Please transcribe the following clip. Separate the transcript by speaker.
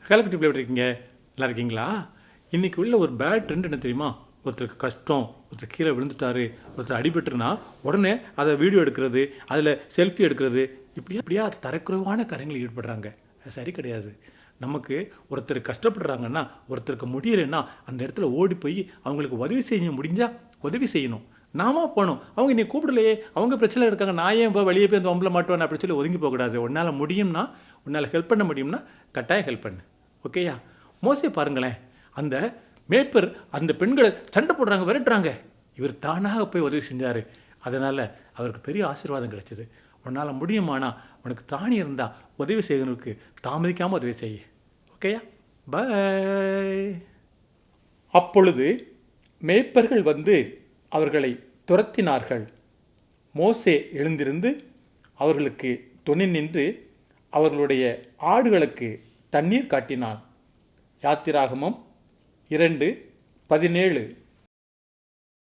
Speaker 1: கலக்கட்டி எப்படி இருக்கீங்க? நல்லா இருக்கீங்களா? இன்றைக்கி உள்ள ஒரு பேட் ட்ரெண்ட் என்ன தெரியுமா? ஒருத்தருக்கு கஷ்டம், ஒருத்தர் கீழே விழுந்துட்டாரு, ஒருத்தர் அடிபட்டுருனா உடனே அதை வீடியோ எடுக்கிறது, அதில் செல்ஃபி எடுக்கிறது, இப்படியா தரக்குறைவான காரியங்கள் ஈடுபடுறாங்க. அது சரி கிடையாது. நமக்கு ஒருத்தர் கஷ்டப்படுறாங்கன்னா, ஒருத்தருக்கு முடியலைன்னா அந்த இடத்துல ஓடி போய் அவங்களுக்கு உதவி செய்ய முடிஞ்சால் உதவி செய்யணும். நாம போகணும். அவங்க என்னை கூப்பிடலையே, அவங்க பிரச்சனை இருக்காங்க, நான் ஏன் இப்போ வெளியே போய் அந்த வம்பில் மாட்டுவேன் அப்படின்னு சொல்லி ஒதுங்கி போகக்கூடாது. உன்னால் முடியும்னா, உன்னால் ஹெல்ப் பண்ண முடியும்னா கட்டாயம் ஹெல்ப் பண்ணு. ஓகேயா? மோசே பாருங்களேன், அந்த மேய்ப்பர் அந்த பெண்களை சண்டை போடுறாங்க, விரட்டுறாங்க, இவர் தானாக போய் உதவி செஞ்சார். அதனால் அவருக்கு பெரிய ஆசீர்வாதம் கிடைச்சிது. உன்னால் முடியுமானா, உனக்கு தானி இருந்தால் உதவி செய்கிறவனுக்கு தாமதிக்காமல் உதவி செய். ஓகேயா? பாய். அப்பொழுது மேய்ப்பர்கள் வந்து அவர்களை துரத்தினார்கள். மோசே எழுந்திருந்து அவர்களுக்கு துணை நின்று அவர்களுடைய ஆடுகளுக்கு தண்ணீர் காட்டினான். யாத்திராகமம் 2:17.